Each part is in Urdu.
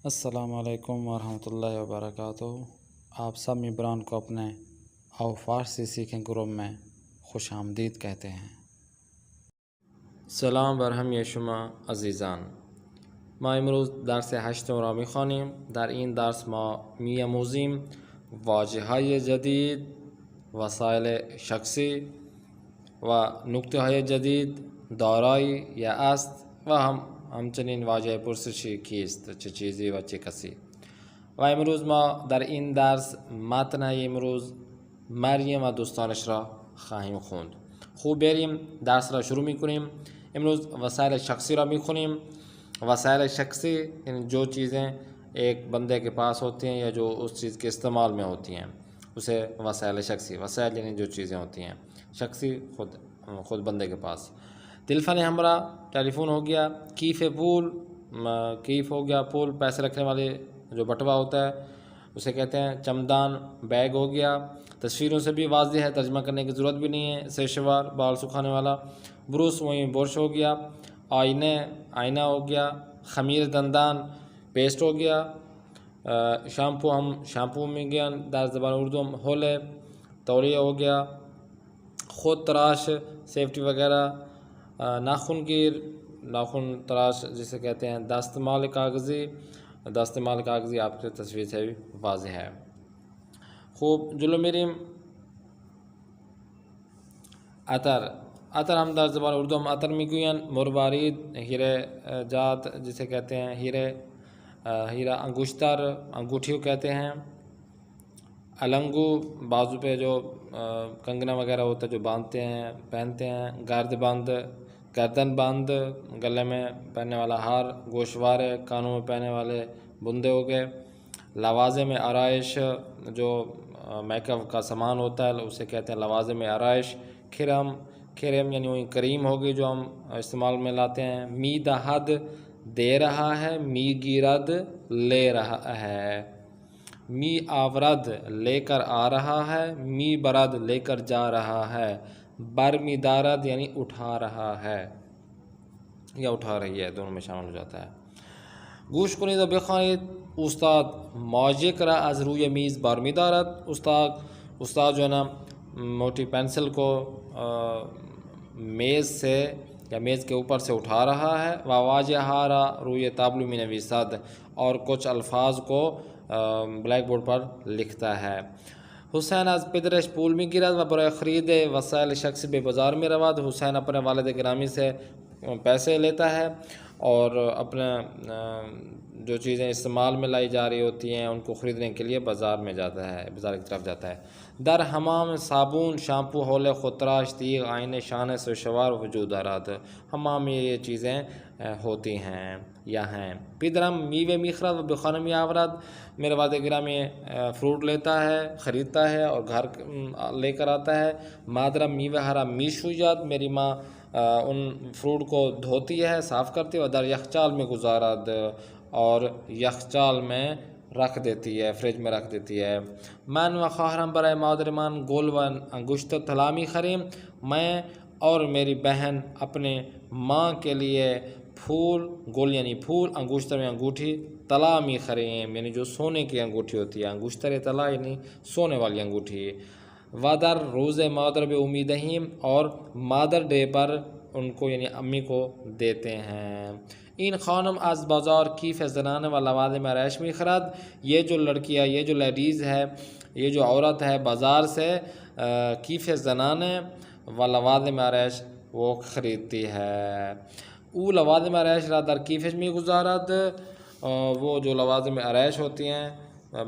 السلام علیکم ورحمۃ اللہ وبرکاتہ۔ آپ سب ممبران کو اپنے آو فارسی سیکھیں گروپ میں خوش آمدید کہتے ہیں۔ سلام بر همه شما عزیزان. ما امروز درس هشتم را میخوانیم. در این درس ما می‌آموزیم واژه‌های جدید، وسایل شخصی و نکته‌های جدید، دارایی یا است و همچنین واژه پرسشی کیست، چه چیزی و چه کسی. و امروز ما در این درس متن امروز مریم و دوستانش را خواهیم خوند. خوب بریم درس را شروع می‌کنیم. امروز وسائل شخصی را می‌خونیم. وسائل شخصی یعنی جو چیزیں ایک بندے کے پاس ہوتی ہیں یا جو اس چیز کے استعمال میں ہوتی ہیں اسے وسائل شخصی، وسائل یعنی جو چیزیں ہوتی ہیں، شخصی خود بندے کے پاس۔ تلفن ہمراہ ٹیلی فون ہو گیا، کیف پول، کیف ہو گیا پول پیسے رکھنے والے جو بٹوا ہوتا ہے اسے کہتے ہیں۔ چمدان بیگ ہو گیا، تصویروں سے بھی واضح ہے، ترجمہ کرنے کی ضرورت بھی نہیں ہے۔ سیشوار بال سکھانے والا، بروس وہیں برش ہو گیا، آئینہ ہو گیا، خمیر دندان پیسٹ ہو گیا، شیمپو ہم شیمپو میں گیا در زبان اردو ہم ہولے، تولیہ ہو گیا، خود تراش سیفٹی وغیرہ، ناخن گیر، ناخن تراش جسے کہتے ہیں، دستمال کاغذی، دستمال کاغذی آپ کی تصویر سے بھی واضح ہے۔ خوب جلو میریم عطر ہم در زبان اردو ہم عطر میگوین، مروارید ہیرے جات جسے کہتے ہیں، ہیرا انگشتر انگوٹھی کو کہتے ہیں۔ النگو بازو پہ جو کنگنا وغیرہ ہوتا ہے جو باندھتے ہیں پہنتے ہیں۔ گرد بند گردن بند گلے میں پہننے والا ہار۔ گوشوارے کانوں میں پہننے والے بندے ہو گئے۔ لوازم آرائش جو میک اپ کا سامان ہوتا ہے اسے کہتے ہیں لوازم آرائش۔ کھرم یعنی وہی کریم ہوگی جو ہم استعمال میں لاتے ہیں۔ می دہد دے رہا ہے، می گیرد لے رہا ہے۔ می آورد لے کر آ رہا ہے، می برد لے کر جا رہا ہے۔ بر می دارد یعنی اٹھا رہا ہے یا اٹھا رہی ہے، دونوں میں شامل ہو جاتا ہے۔ گوش کنید و بخوانید. استاد ماژیک را از روی میز بار می دارد. استاد جو ہے نا موٹی پینسل کو میز سے یا میز کے اوپر سے اٹھا رہا ہے۔ واواجہا را روی تابلو می نویسد، اور کچھ الفاظ کو بلیک بورڈ پر لکھتا ہے۔ حسین از پدرش پول می گیرد و برای خرید وسائل شخصی به بازار می رود. حسین اپنے والد گرامی سے پیسے لیتا ہے اور اپنے جو چیزیں استعمال میں لائی جا رہی ہوتی ہیں ان کو خریدنے کے لیے بازار میں جاتا ہے، بازار کی طرف جاتا ہے۔ در حمام صابون، شیمپو، ہولے، خودتراش، تیغ، آئینے، شانے، سوشوار وجود دارد. حمام میں یہ چیزیں ہوتی ہیں یا ہیں۔ پدرم میوے میخرد و بخانه می آورد. میرے والد گرامی فروٹ لیتا ہے، خریدتا ہے اور گھر لے کر آتا ہے۔ مادرم میوه ہرا می شوید. میری ماں ان فروٹ کو دھوتی ہے، صاف کرتی ہے۔ و در یخچال میں گزارد، اور یخچال میں رکھ دیتی ہے، فریج میں رکھ دیتی ہے۔ من و خواهرم برای مادرمان گل و انگشت طلا می‌خریم. میں اور میری بہن اپنے ماں کے لیے پھول، گل یعنی پھول، انگشتر میں انگوٹھی، طلا می‌خریم یعنی جو سونے کی انگوٹھی ہوتی ہے، انگشتر طلا یعنی سونے والی انگوٹھی۔ و در روز مادر به او می‌دهیم، اور مادر ڈے پر ان کو یعنی امی کو دیتے ہیں۔ این خانم از بازار کیف زنانه و لوازم آرائش می‌خرد. یہ جو لڑکی ہے، یہ جو لیڈیز ہے، یہ جو عورت ہے بازار سے کیف زنانه و لوازم آرائش وہ خریدتی ہے۔ او لوازم آرائش را در کیفش می‌گذارد. وہ جو لوازم آرائش ہوتی ہیں،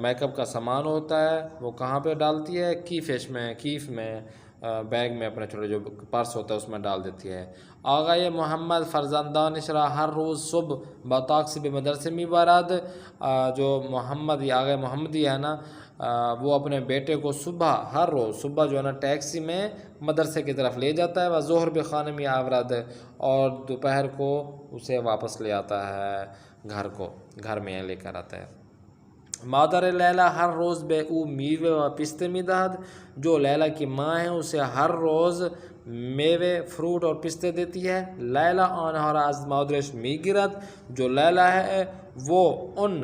میک اپ کا سامان ہوتا ہے، وہ کہاں پہ ڈالتی ہے؟ کیفش میں، کیف میں، بیگ میں، اپنے چھوٹے جو پرس ہوتا ہے اس میں ڈال دیتی ہے۔ آقای محمد فرزندانش را ہر روز صبح با تاکسی به مدرسه میبرد. جو محمد یا آقای محمدی ہے نا، وہ اپنے بیٹے کو ہر روز صبح جو ہے نا ٹیکسی میں مدرسے کی طرف لے جاتا ہے۔ و ظہر به خانه می آورد، اور دوپہر کو اسے واپس لے آتا ہے گھر میں لے کر آتا ہے۔ مادر لیلا ہر روز به او میوه و پسته میدهد. جو لیلا کی ماں ہے اسے ہر روز میوه فروٹ اور پسته دیتی ہے. لیلا آنها را از مادرش میگیرد. جو لیلا ہے وہ ان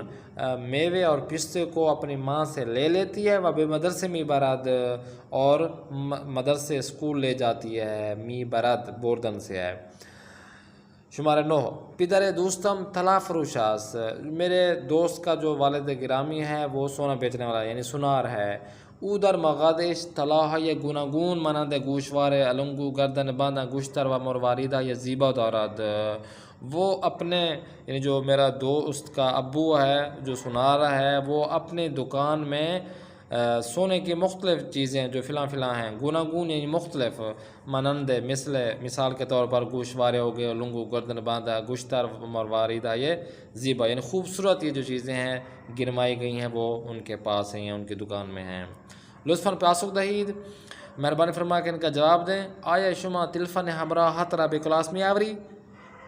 میوه اور پسته کو اپنی ماں سے لے لیتی ہے. و به مدرسه میبرد اور مدرسے اسکول لے جاتی ہے. میبرد بردن سے ہے. شمارہ 9 پدر دوستم طلا فروش است. میرے دوست کا جو والد گرامی ہے وہ سونا بیچنے والا یعنی سنار ہے. او در مغادش طلاهای گوناگون مانند گوشوار النگو گردن بند انگشتر و مرواریدهای زیبا دارد. وہ اپنے یعنی جو میرا دوست کا ابو ہے جو سنار ہے وہ اپنے دکان میں سونے کی مختلف چیزیں جو فلاں ہیں. گوناگون یعنی مختلف مانند مثال کے طور پر گوشوارے ہو گئے لنگو گردن باندھا گشتر مرواریدہ یہ زیبا یعنی خوبصورت یہ جو چیزیں ہیں گرمائی گئی ہیں وہ ان کے پاس ہیں ان کی دکان میں ہیں. لطفاً پاسخ دہید مہربانی فرما کے ان کا جواب دیں. آیا شما تلفن ہمراہت را بے کلاس میں آوری.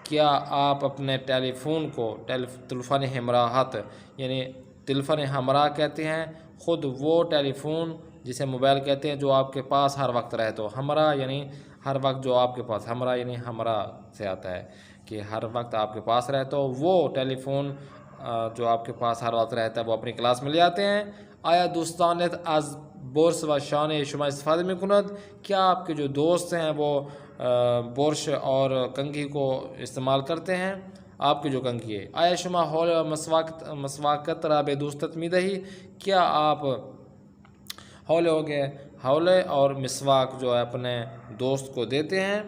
کیا آپ اپنے ٹیلی فون کو تلفن ہمراہت یعنی تلفن ہمراہ کہتے ہیں خود وہ ٹیلی فون جسے موبائل کہتے ہیں جو آپ کے پاس ہر وقت رہے. تو ہمراہ یعنی ہر وقت جو آپ کے پاس ہمراہ یعنی ہمراہ سے آتا ہے کہ ہر وقت آپ کے پاس رہے. تو وہ ٹیلی فون جو آپ کے پاس ہر وقت رہتا ہے وہ اپنی کلاس میں لے آتے ہیں. آیا دوستانت از برش و شانه شما استفاده میکند. کیا آپ کے جو دوست ہیں وہ برش اور کنگھی کو استعمال کرتے ہیں آپ کی جو کنگھی ہے. آیا شما حول و مسواکت را به دوستت میدهی. کیا آپ حول ہو گئے حولے اور مسواک جو ہے اپنے دوست کو دیتے ہیں.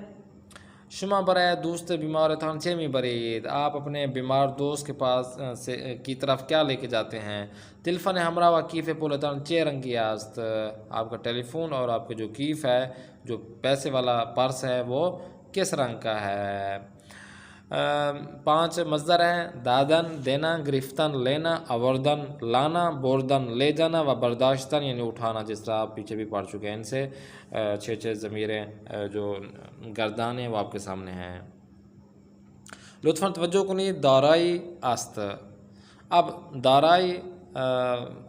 شما برائے دوست بیمار تان چه میبرید. آپ اپنے بیمار دوست کے پاس کی طرف کیا لے کے جاتے ہیں. تلفن ہمراہ و کیف پولتان چه رنگی است. آپ کا ٹیلی فون اور آپ کا جو کیف ہے جو پیسے والا پرس ہے وہ کس رنگ کا ہے. 5 مصدر ہیں دادن دینا گرفتن لینا آوردن لانا بردن لے جانا و برداشتن یعنی اٹھانا جس طرح آپ پیچھے بھی پڑھ چکے ہیں. ان سے 6 ضمیریں جو گردان ہیں وہ آپ کے سامنے ہیں. لطفاً توجہ کنی دارائی است. اب دارائی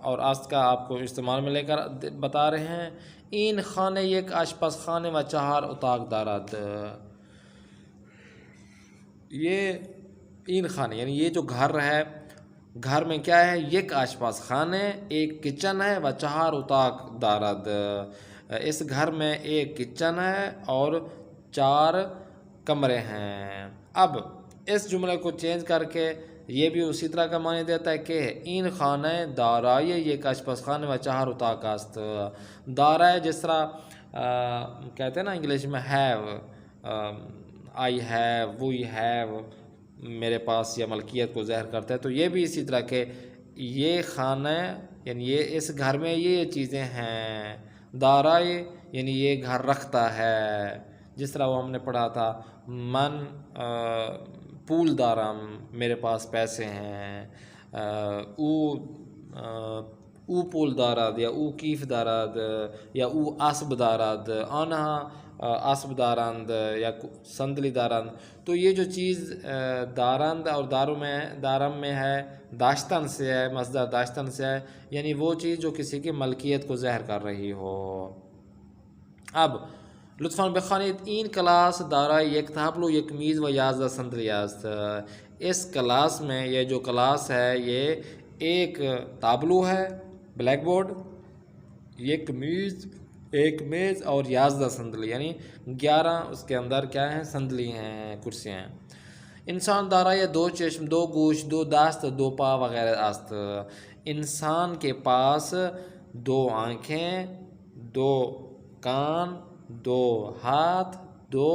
اور است کا آپ کو استعمال میں لے کر بتا رہے ہیں. این خانه یک آشپزخانه و 4 اتاق دارد. یہ این خانے یعنی یہ جو گھر ہے گھر میں کیا ہے یک آشپاز خانے ایک کچن ہے و 4 اتاق دارد. اس گھر میں ایک کچن ہے اور 4 کمرے ہیں. اب اس جملے کو چینج کر کے یہ بھی اسی طرح کا معنی دیتا ہے کہ این خانہ دارای یک آشپاز خانے و 4 اتاق است. دارائے جس طرح کہتے ہیں نا انگلش میں have I have we have میرے پاس یا ملکیت کو ظاہر کرتا ہے. تو یہ بھی اسی طرح کہ یہ خانہ یعنی یہ اس گھر میں یہ چیزیں ہیں. دارائے یعنی یہ گھر رکھتا ہے جس طرح وہ ہم نے پڑھا تھا من پول دارم میرے پاس پیسے ہیں. او پول دارد یا او کیف دارد یا او اسب دارد آنها اسب دارند یا سندلی دارند. تو یہ جو چیز دارند اور دارم میں ہے داشتن سے ہے مصدر داشتن سے ہے یعنی وہ چیز جو کسی کی ملکیت کو ظاہر کر رہی ہو. اب لطفاً بخوانید این کلاس دارای یک تابلو یک میز و 11 صندلی است. اس کلاس میں یہ جو کلاس ہے یہ ایک تابلو ہے بلیک بورڈ ایک میز اور 11 صندلی یعنی 11 اس کے اندر کیا ہیں صندلی ہیں کرسیاں ہیں. انسان دارای 2 چشم 2 گوش 2 دست 2 پا وغیرہ است. انسان کے پاس 2 آنکھیں 2 کان 2 ہاتھ 2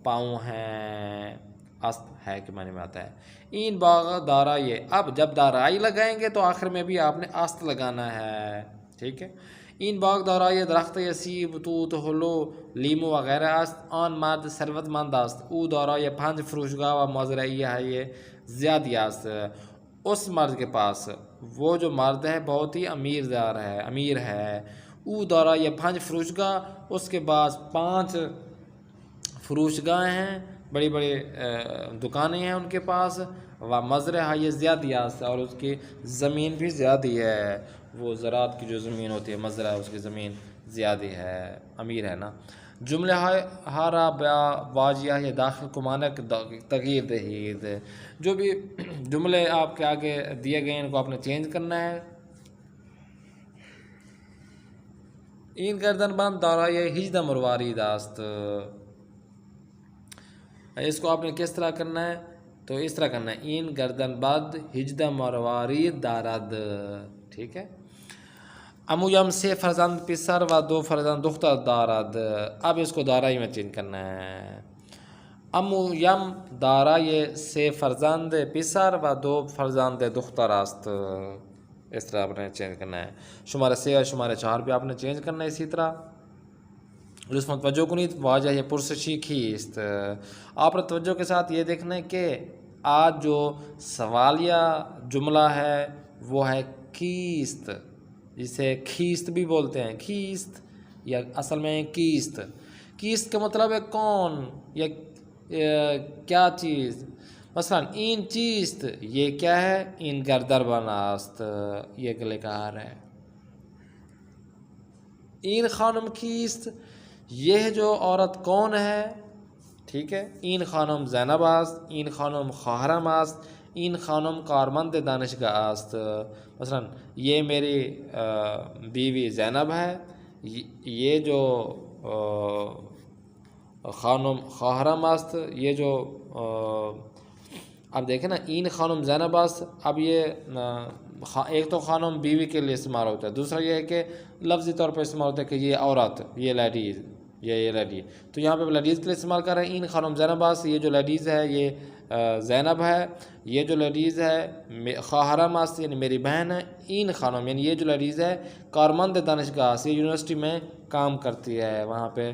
پاؤں ہیں. است ہے کہ معنی میں آتا ہے. این باغ دارای. اب جب دارائی لگائیں گے تو آخر میں بھی آپ نے است لگانا ہے. ٹھیک ہے. این باغ دارای درخت سیب توت ہلو لیمو وغیرہ است. آن مرد ثروت مند است. او دارای 5 فروشگاه و مزرعه زیادی است. اس مرد کے پاس وہ جو مرد ہے بہت ہی امیر ہے. او دارای 5 فروشگاه اس کے بعد 5 فروشگاہ ہیں بڑی بڑی دکانیں ہیں ان کے پاس. و مزرعہ یہ زیادیات ہے اور اس کی زمین بھی زیادی ہے، وہ زراعت کی جو زمین ہوتی ہے مزرعہ اس کی زمین زیادی ہے، امیر ہے نا۔ جملہ ہارا بیا واجیہ یہ داخل کمانک تغییر دہید، جو بھی جملے آپ کے آگے دیے گئے ان کو آپ نے چینج کرنا ہے۔ این گردن بند دارای 18 مرواری داست، اس کو آپ نے کس طرح کرنا ہے؟ تو اس طرح کرنا ہے، این گردن بند 18 مرواری دارد، ٹھیک ہے۔ امو یم 3 فرزند پسر و 2 فرزند دختر دارد، اب اس کو دارائی میں چینج کرنا ہے۔ امو یم دارای 3 فرزند پسر و 2 فرزند دختر است، اس طرح آپ نے چینج کرنا ہے۔ شمارہ 3 اور شمارہ 4 بھی آپ نے چینج کرنا ہے اسی طرح۔ لطفاً توجہ کنید، واجہ یہ پرسشی کیست، آپ نے توجہ کے ساتھ یہ دیکھنا ہے کہ آج جو سوالیہ جملہ ہے وہ ہے کیست، جسے کھیست بھی بولتے ہیں، کھیست یا اصل میں کیست۔ کیست کا مطلب ہے کون یا کیا چیز، مثلا این چیست یہ کیا ہے، این گردر بناست یہ گلے کا ہار ہے۔ این خانم کیست یہ جو عورت کون ہے، ٹھیک ہے۔ این خانم زینب است، این خانم خواہرم است، این خانم کارمند دانشگاہ است، مثلا یہ میری بیوی زینب ہے، یہ جو خانم خواہرم است، یہ جو اب دیکھیں نا، این خانم زینب است، اب یہ ایک تو خانم بیوی کے لیے استعمال ہوتا ہے، دوسرا یہ ہے کہ لفظی طور پر استعمال ہوتا ہے کہ یہ عورت، یہ لیڈیز، یہ لیڈی، تو یہاں پہ لیڈیز کے لیے استعمال کر رہے ہیں۔ این خانم زینب است، یہ جو لیڈیز ہے یہ زینب ہے، یہ جو لیڈیز ہے خواہرم است یعنی میری بہن ہے، این خانم یعنی یہ جو لیڈیز ہے کارمند دانشگاہ است، یہ یونیورسٹی میں کام کرتی ہے، وہاں پہ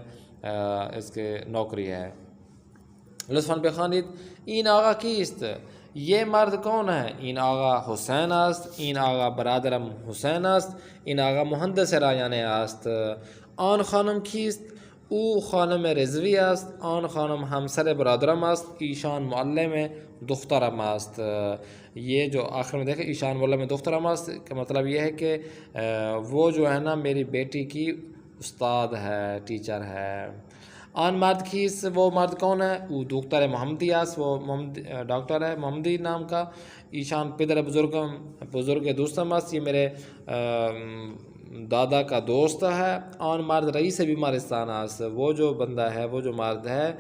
اس کے نوکری ہے۔ لطفاً بخوانید، این آقا کیست یہ مرد کون ہے، این آقا حسین است، این آقا برادرم حسین است، این آقا مهندس رایانه است۔ آن خانم کیست، او خانم رضوی است، آن خانم همسر برادرم است، ایشان معلم دخترم است۔ یہ جو آخر میں دیکھیں ایشان معلم دخترم است کا مطلب یہ ہے کہ وہ جو ہے نا میری بیٹی کی استاد ہے، ٹیچر ہے۔ آن مرد کیس وہ مرد کون ہے، او دکتر محمدی است، وہ ڈاکٹر ہے محمدی نام کا۔ ایشان پدر بزرگ دوستم است، یہ میرے دادا کا دوست ہے۔ آن مرد رئیس بیمارستان است، وہ جو بندہ ہے، وہ جو مرد ہے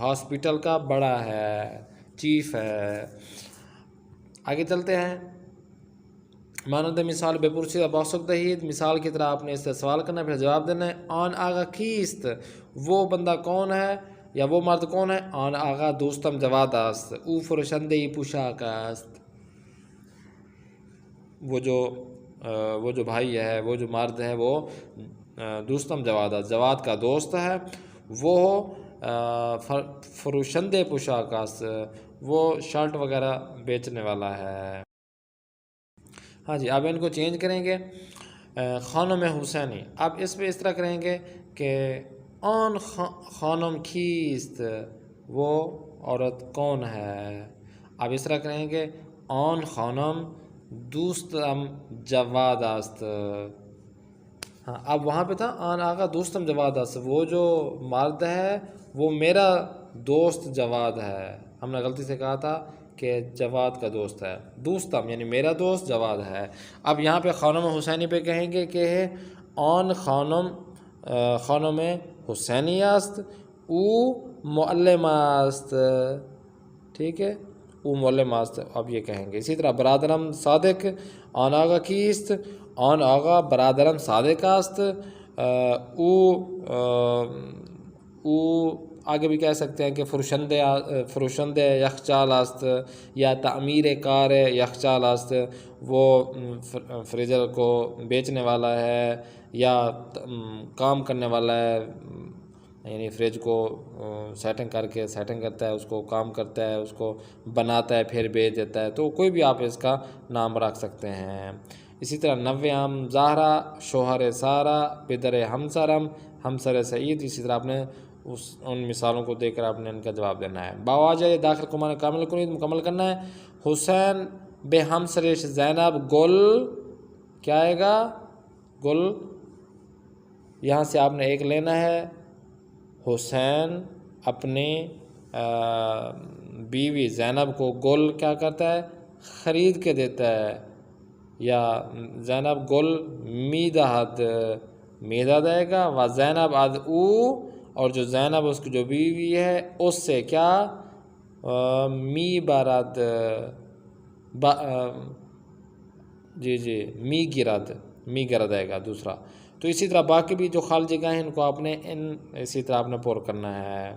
ہاسپٹل کا بڑا ہے، چیف ہے۔ آگے چلتے ہیں، مانند مثال بپرسید باسک دہید، مثال کی طرح آپ نے اس سے سوال کرنا ہے پھر جواب دینا ہے۔ آن آقا کیست وہ بندہ کون ہے یا وہ مرد کون ہے، آن آقا دوستم جواد است، او فروشنده پوشاک است، وہ جو بھائی ہے، وہ جو مرد ہے وہ دوستم جواد است، جواد کا دوست ہے، وہ فروشنده پوشاک است، وہ شرٹ وغیرہ بیچنے والا ہے۔ ہاں جی، اب ان کو چینج کریں گے۔ خانم حسینی، اب اس پہ اس طرح کریں گے کہ آن خانم کیست وہ عورت کون ہے، اب اس طرح کریں گے آن خانم دوستم جواد است۔ ہاں، اب وہاں پہ تھا آن آقا دوستم جواد است، وہ جو مرد ہے وہ میرا دوست جواد ہے، ہم نے غلطی سے کہا تھا کہ جواد کا دوست ہے، دوستم یعنی میرا دوست جواد ہے۔ اب یہاں پہ خانم حسینی پہ کہیں گے کہ آن خانم حسینی است، او معلم است، ٹھیک ہے، او معلم است، اب یہ کہیں گے۔ اسی طرح برادرم صادق، آن آقا کیست، آن آقا برادرم صادق است، او آگے بھی کہہ سکتے ہیں کہ فروشند یخچال است یا تعمیر کار یخچال است، وہ فریزر کو بیچنے والا ہے یا کام کرنے والا ہے، یعنی فریج کو سیٹنگ کرتا ہے، اس کو کام کرتا ہے، اس کو بناتا ہے پھر بیچ دیتا ہے، تو کوئی بھی آپ اس کا نام رکھ سکتے ہیں۔ اسی طرح نویام زہرا، شوہر سارا، پدر ہمسرم، ہمسر سعید، اسی طرح آپ نے ان مثالوں کو دیکھ کر آپ نے ان کا جواب دینا ہے۔ باواجہ یہ داخل کو معنی کامل کنید مکمل کرنا ہے۔ حسین بے ہمسرش زینب گل، کیا آئے گا؟ گل، یہاں سے آپ نے ایک لینا ہے۔ حسین اپنی بیوی زینب کو گل کیا کرتا ہے؟ خرید کے دیتا ہے۔ یا زینب گل میدہد، میدہد آئے گا۔ و زینب اد او، اور جو زینب اس کی جو بیوی ہے اس سے کیا؟ می برد، جی می گرد، می گرد آئے گا دوسرا۔ تو اسی طرح باقی بھی جو خالی جگہیں ہیں ان کو آپ نے اسی طرح آپ نے پر کرنا ہے۔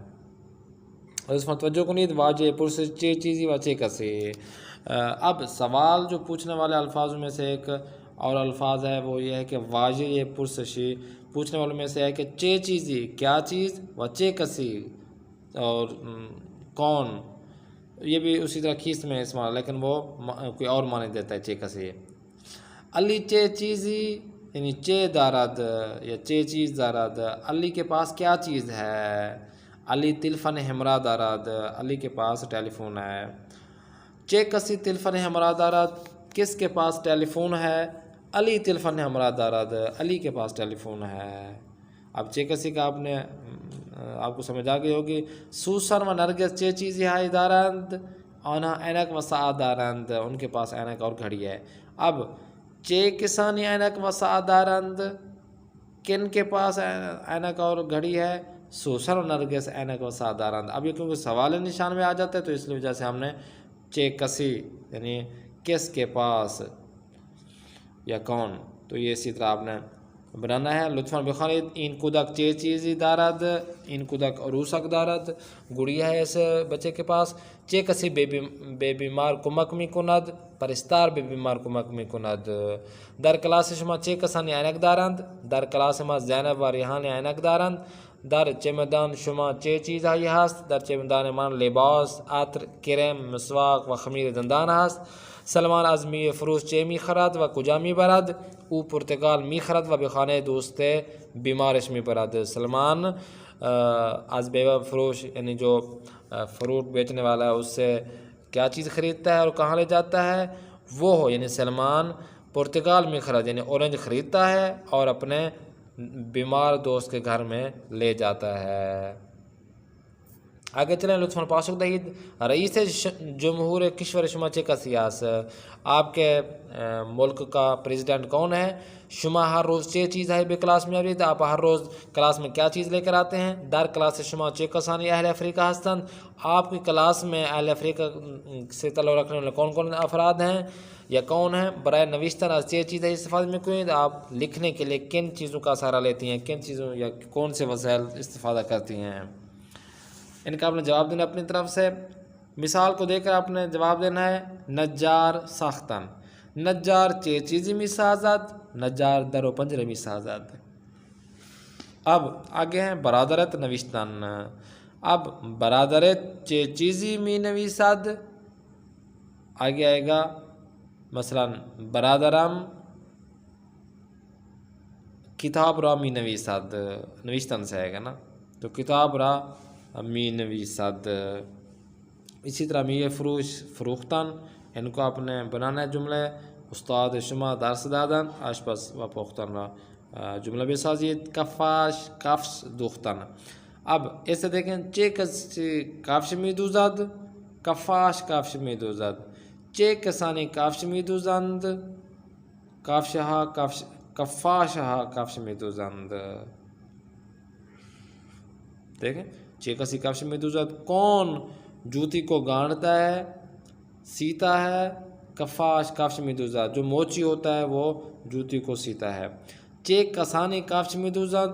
اس میں توجہ کنید واجہ پرسش چے چیزی و چے کسی۔ اب سوال جو پوچھنے والے الفاظوں میں سے ایک اور الفاظ ہے وہ یہ ہے کہ واجہ پرسشی، پوچھنے والوں میں سے ہے کہ چے چیزی کیا چیز، و چے کسی اور کون، یہ بھی اسی طرح کھیس میں استعمال، لیکن وہ کوئی اور معنی دیتا ہے چے کسی۔ علی چے چیزی یعنی چے دارد یا چے چیز دارد، علی کے پاس کیا چیز ہے؟ علی تلفن ہمراہ دارد، علی کے پاس ٹیلی فون ہے۔ چے کسی تلفن ہمراہ دارد، کس کے پاس ٹیلی فون ہے؟ علی تلفن ہمراہ دارد، علی کے پاس ٹیلی فون ہے۔ اب چے کسی کا آپ کو سمجھ آ گئی ہوگی۔ سوسن و نرگس چے چیزی ہائی دارند، آنہا اینک و ساعت دارند، ان کے پاس اینک اور گھڑی ہے۔ اب چے کسانی اینک و ساعت دارند، کن کے پاس اینک اور گھڑی ہے؟ سوسن و نرگس اینک و ساعت دارند۔ اب یہ کیونکہ سوال نشان میں آ جاتا ہے تو اس لیے وجہ سے ہم نے چے کسی یعنی کس کے پاس یا کون، تو یہ اسی طرح آپ نے بنانا ہے۔ لطفاً بخوانید این کودک چے چیزی دارد، این کودک عروسک دارد، گڑیا ہے اس بچے کے پاس۔ چے کسی بے بیمار کمک می کند، پرستار بے بیمار کمک می کند۔ در کلاس شما چے کسانی اینک دارند، در کلاس ما زینب و ریحان اینک دارند۔ در چمدان شما چه چیزهایی هست؟ در چمدان من لباس، عطر، کرم، مسواک و خمیر دندان هست. سلمان از میوه فروش چه میخرد و کجا میبرد؟ او پرتقال میخرد و به خانه دوست بیمارش میبرد. سلمان از میوه فروش یعنی جو فروٹ بیچنے والا ہے اس سے کیا چیز خریدتا ہے اور کہاں لے جاتا ہے؟ وہ ہو یعنی سلمان پرتگال میں خرید یعنی اورنج خریدتا ہے اور اپنے بیمار دوست کے گھر میں لے جاتا ہے۔ آگے چلیں لطفاً پاسخ دہید رئیس جمہور کشور شما چه کسی است؟ آپ کے ملک کا پریزیڈنٹ کون ہے؟ شما ہر روز چه چیز ہے بے کلاس میں آورید، آپ ہر روز کلاس میں کیا چیز لے کر آتے ہیں؟ در کلاس شما چه کسانی اہل افریقہ هستند؟ آپ کی کلاس میں اہل افریقہ سے تعلق رکھنے والے کون کون افراد ہیں یا کون ہیں؟ برائے نوشتن از چه چیز ہے استفادہ میں کنید، آپ لکھنے کے لیے کن چیزوں کا سہارا لیتی ہیں، کن چیزوں یا کون سے وسائل استفادہ کرتی ہیں؟ ان کا آپ نے جواب دینا اپنی طرف سے۔ مثال کو دیکھ کر آپ نے جواب دینا ہے نجار ساختن، نجار چه چیزی می سازد؟ نجار در و پنجره می سازد۔ اب آگے ہیں برادرت نوشتن، اب برادرت چه چیزی می نویسد؟ آگے آئے گا مثلا برادرم کتاب را می نویسد، نوشتن سے آئے گا نا، تو کتاب را می نویسد۔ اسی طرح میوه فروش فروختن، ان کو آپ نے بنانا ہے جملے استاد شما درس دادن، آشپز و پختن را جملہ بسازید۔ کفاش کفش دوختن، اب ایسے دیکھیں چه کسی کفش می دوزد، کفاش کفش می دوزد، چه کسانی کفش می دوزند، کفشها کفاشها کفش می دوزند۔ دیکھیں چه کسی کفش می دوزد، کون جوتی کو گانٹتا ہے سیتا ہے؟ کفاش کفش می دوزد، جو موچی ہوتا ہے وہ جوتی کو سیتا ہے۔ چه کسانی کفش می دوزد،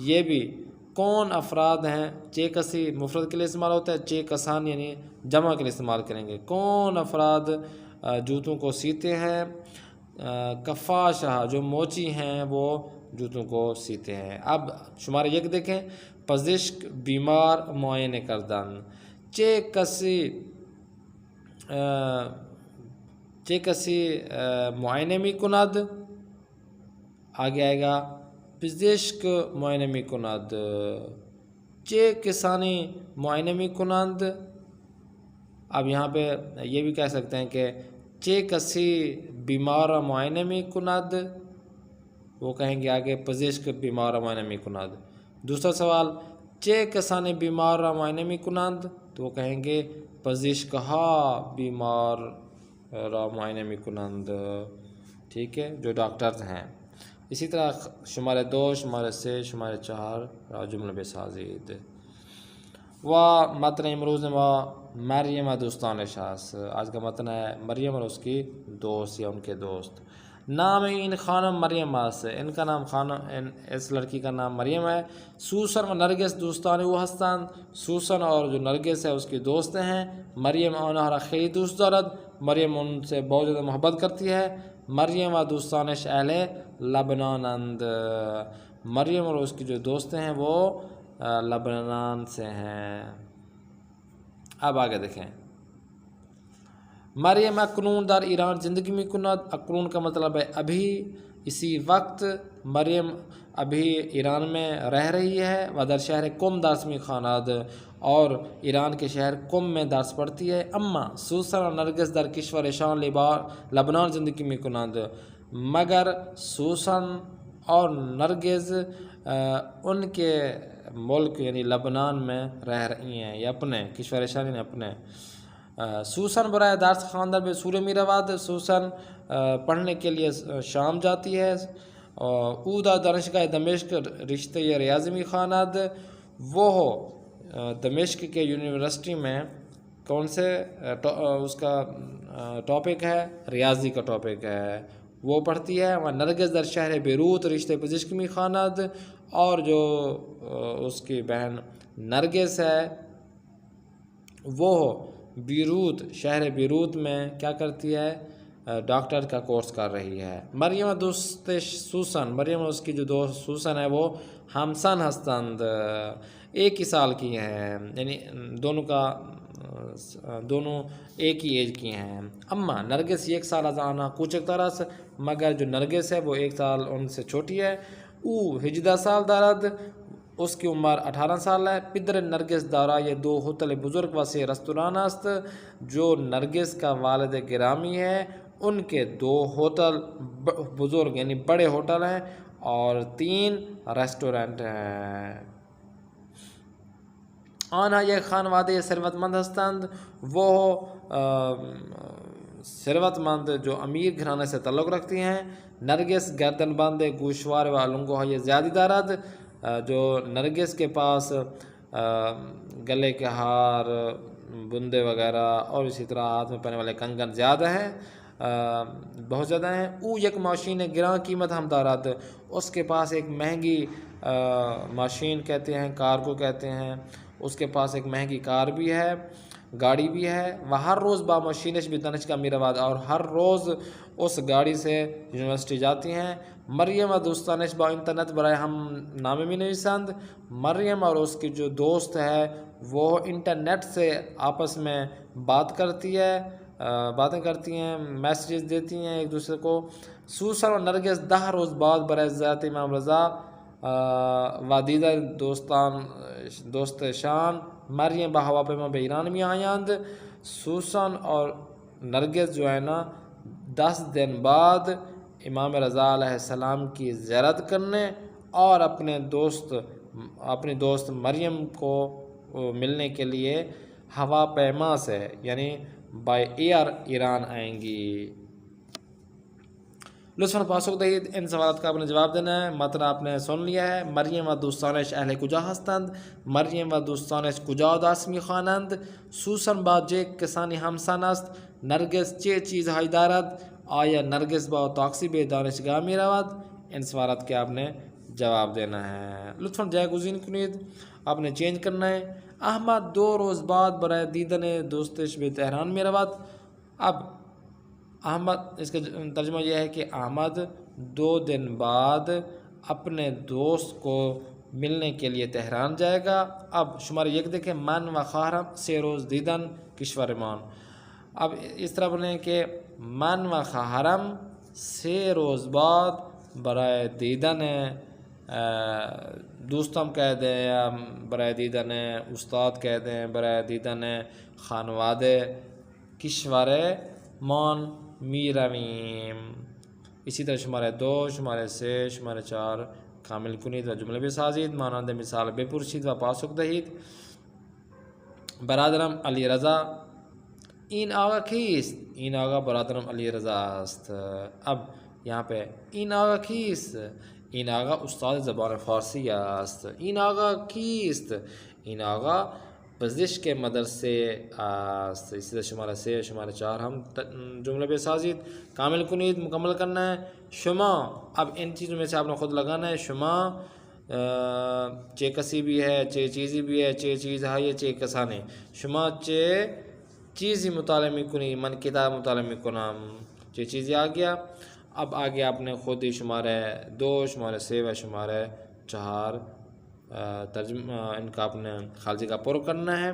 یہ بھی کون افراد ہیں؟ چه کسی مفرد کے لیے استعمال ہوتا ہے، چه کسان یعنی جمع کے لیے استعمال کریں گے، کون افراد جوتوں کو سیتے ہیں؟ کفاشہ جو موچی ہیں وہ جوتوں کو سیتے ہیں۔ اب شمار یک دیکھیں پزشک بیمار معائنے کردن، چه کسی معائنے می کند، آگے آئے گا پزشک معائنے می کند، چه کسانی معائنه می کنند. اب یہاں پہ یہ بھی کہہ سکتے ہیں کہ چه کسی بیمار را معائنه می کند، وہ کہیں گے آگے پزشک بیمار را معائنه می کند. دوسرا سوال چه کسانی بیمار را معائنه می کنند، تو وہ کہیں گے پزشک ها بیمار را معائنه می کنند. ٹھیک ہے، جو ڈاکٹرز ہیں. اسی طرح شمارے 2 شمارے 3 شمارے 4 جملہ بسازید. و متن امروز و مریم و دوستان شخص. آج کا متن ہے مریم اور اس کی دوست یا ان کے دوست. نام این خانم مریم است. ان کا نام اس لڑکی کا نام مریم ہے. سوسن و نرگس دوستان او هستند. سوسن اور جو نرگس ہے اس کی دوست ہیں. مریم آنها را خیلی دوست دارد. مریم ان سے بہت زیادہ محبت کرتی ہے. مریم و دوستانش اہل لبنانند. مریم اور اس کی جو دوست ہیں وہ لبنان سے ہیں. اب آگے دیکھیں. مریم اکنون در ایران زندگی می کند. اکنون کا مطلب ہے ابھی، اسی وقت. مریم ابھی ایران میں رہ رہی ہے. و در شہر قم درس می خواند، اور ایران کے شہر قم میں درس پڑھتی ہے. اما سوسن و نرگس در کشور شان لبنان زندگی می کنند. مگر سوسن اور نرگس ان کے ملک یعنی لبنان میں رہ رہی ہیں، یا اپنے کشور شان یعنی اپنے. سوسن برائے درس خواندن به سوره می رود. سوسن پڑھنے کے لیے شام جاتی ہے. او در دانشگاه دمشق رشته ریاضی می خواند. وہ دمشق کے یونیورسٹی میں کون سے اس کا ٹاپک ہے؟ ریاضی کا ٹاپک ہے، وہ پڑھتی ہے. وہ نرگس در شہر بیروت رشتے پزشکی می خواند. اور جو اس کی بہن نرگس ہے وہ بیروت شہر بیروت میں کیا کرتی ہے؟ ڈاکٹر کا کورس کر رہی ہے. مریم دوست سوسن. مریم اس کی جو دوست سوسن ہے وہ ہمسن ہستند، ایک ہی سال کی ہیں، یعنی دونوں ایک ہی ایج کی ہیں. اما نرگس 1 سال از آنها کوچکتر است. مگر جو نرگس ہے وہ 1 سال ان سے چھوٹی ہے. او 18 سال دارد. اس کی عمر 18 سال ہے. پدر نرگس دارای 2 ہوتل بزرگ و 3 رستوران است. جو نرگس کا والد گرامی ہے ان کے 2 ہوتل بزرگ یعنی بڑے ہوٹل ہیں اور 3 ریسٹورنٹ ہیں. آنها یک خانواده ثروتمند هستند. وہ ثروتمند جو امیر گھرانے سے تعلق رکھتی ہیں. نرگس گردن بند گوشوار و لنگوهای زیادی دارد. جو نرگس کے پاس گلے کے ہار، بندے وغیرہ اور اسی طرح ہاتھ میں پہننے والے کنگن زیادہ ہیں، بہت زیادہ ہیں. او یک ماشین گراں قیمت ہم دارد. اس کے پاس ایک مہنگی ماشین کہتے ہیں، کار کو کہتے ہیں. اس کے پاس ایک مہنگی کار بھی ہے، گاڑی بھی ہے. وہ ہر روز با ماشینش بھی دانشگاه می رود، اور ہر روز اس گاڑی سے یونیورسٹی جاتی ہیں. مریم و دوستانش با اینترنت برای ہم نامه می نویسند. مریم اور اس کی جو دوست ہے وہ انٹرنیٹ سے آپس میں باتیں کرتی ہیں، میسیجز دیتی ہیں ایک دوسرے کو. سوسن و نرگس 10 روز بعد برای زیارت امام رضا و دیدار دوست شان مریم با هواپیما به ایران می آیند. سوسن اور نرگس جو ہے نا 10 دن بعد امام رضا علیہ السلام کی زیارت کرنے اور اپنی دوست مریم کو ملنے کے لیے ہواپیما سے یعنی بائی ایئر ایران آئیں گی. لطفاً پاسخ دهید. ان سوالات کا آپ نے جواب دینا ہے. متن آپ نے سن لیا ہے. مریم و دوستانش اهل کجا هستند؟ مریم و دوستانش کجا درس میخوانند؟ سوسن با چه کسانی همسن است؟ نرگس چه چیزهایی دارد؟ آیا نرگس با تاکسی به دانشگاه می رود؟ ان سوالات کے آپ نے جواب دینا ہے. لطفاً جایگزین کنید. آپ نے چینج کرنا ہے. احمد 2 روز بعد برای دیدن دوستش به تهران می رود. اب احمد، اس کا ترجمہ یہ ہے کہ احمد 2 دن بعد اپنے دوست کو ملنے کے لیے تہران جائے گا. اب شمارہ 1 دیکھیں. من و خواهرم 3 روز دیدن کشورمان. اب اس طرح بولیں کہ من و خواهرم 3 روز بعد برای دیدن دوستم کہہ دیں یا برای دیدن استاد کہہ دیں، برای دیدن خانواده کشور مان میرویم. اسی طرح شماره 2، شماره 3، شماره 4 کامل کنید و جمله بسازید، مانند مثال بپرسید و پاسخ دهید. برادرم علی رضا. این آقا کیست؟ این آقا برادرم علی رضا است. اب یہاں پہ این آقا کیست؟ این آقا استاد زبان فارسی است. این آقا کیست؟ این آقا پزشک مدرسه است. اسی طرح شماره 3 شماره 4 ہم جملے بسازید کامل کنید، مکمل کرنا ہے. شما، اب ان چیزوں میں سے آپ نے خود لگانا ہے. شما چه کسی بھی ہے، چه چیزی بھی ہے، چه چیز ہے، چه کسانی. شما چه چیزی مطالعه میکنی، من کتاب مطالعه میکنم. چه چیزی آ گیا. اب آگے آپ نے خود ہی شمارے 2، شمارے 3 و شمارے 4 ترجمہ ان کا اپنے خالصی کا پر کرنا ہے.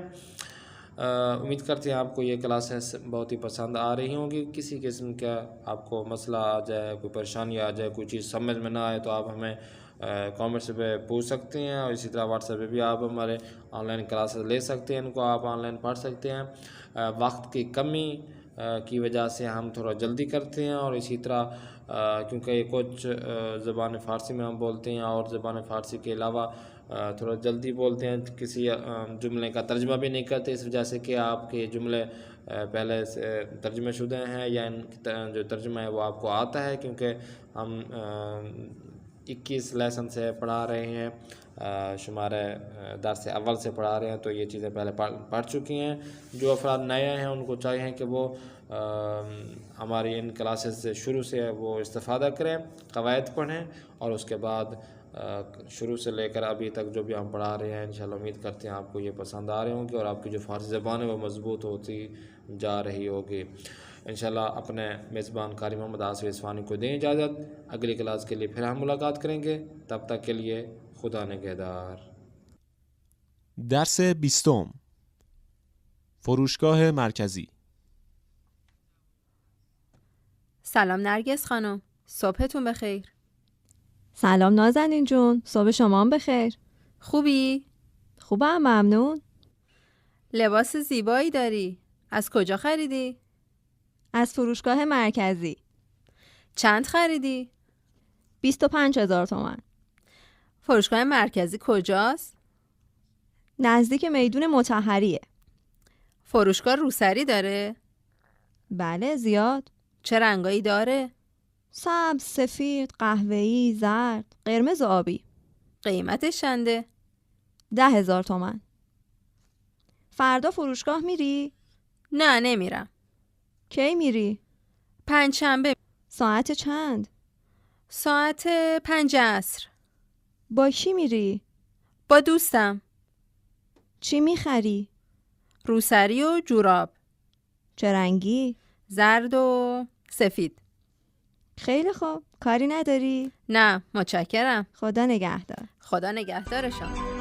امید کرتے ہیں آپ کو یہ کلاسز بہت ہی پسند آ رہی ہوں گی. کسی قسم کا آپ کو مسئلہ آ جائے، کوئی پریشانی آ جائے، کوئی چیز سمجھ میں نہ آئے تو آپ ہمیں کامنٹس پہ پوچھ سکتے ہیں، اور اسی طرح واٹس ایپ پہ بھی آپ ہمارے آن لائن کلاسز لے سکتے ہیں. ان کو آپ آن لائن پڑھ سکتے ہیں. وقت کی کمی کی وجہ سے ہم تھوڑا جلدی کرتے ہیں، اور اسی طرح کیونکہ یہ کچھ زبان فارسی میں ہم بولتے ہیں اور زبان فارسی کے علاوہ تھوڑا جلدی بولتے ہیں، کسی جملے کا ترجمہ بھی نہیں کرتے، اس وجہ سے کہ آپ کے جملے پہلے سے ترجمہ شدہ ہیں یا ان جو ترجمہ ہے وہ آپ کو آتا ہے، کیونکہ ہم 21 لیسن سے پڑھا رہے ہیں، شمارے درس اول سے پڑھا رہے ہیں، تو یہ چیزیں پہلے پڑھ چکی ہیں. جو افراد نئے ہیں ان کو چاہیے کہ وہ ہماری ان کلاسز سے شروع سے وہ استفادہ کریں، قواعد پڑھیں، اور اس کے بعد شروع سے لے کر ابھی تک جو بھی ہم پڑھا رہے ہیں انشاءاللہ امید کرتے ہیں آپ کو یہ پسند آ رہے ہوں گے، اور آپ کی جو فارسی زبان ہے وہ مضبوط ہوتی جا رہی ہوگی. انشاءاللہ اپنے میزبان قاری محمد آصف اصفہانی کو دیں اجازت. اگلی کلاس کے لیے پھر ہم ملاقات کریں گے. تب تک کے لیے خدا نگہدار. درس 20 فروشگاه مرکزی. سلام نرگس خانم، صبحتون بخیر. سلام نازنین جون، صبح شما هم بخیر. خوبی؟ خوبم، ممنون. لباس زیبایی داری. از کجا خریدی؟ از فروشگاه مرکزی. چند خریدی؟ 25,000 تومان. فروشگاه مرکزی کجاست؟ نزدیک میدون مطهریه. فروشگاه روسری داره؟ بله، زیاد. چه رنگایی داره؟ سبز، سفید، قهوه‌ای، زرد، قرمز و آبی. قیمتش چنده؟ 10,000 تومان. فردا فروشگاه میری؟ نه، نمیرم. کی میری؟ پنجشنبه. ساعت چند؟ ساعت 5 عصر. با کی میری؟ با دوستم. چی میخری؟ روسری و جوراب. چه رنگی؟ زرد و سفید. خیلی خوب. کاری نداری؟ نه، متشکرم. خدا نگهدار. خدا نگهدار شما.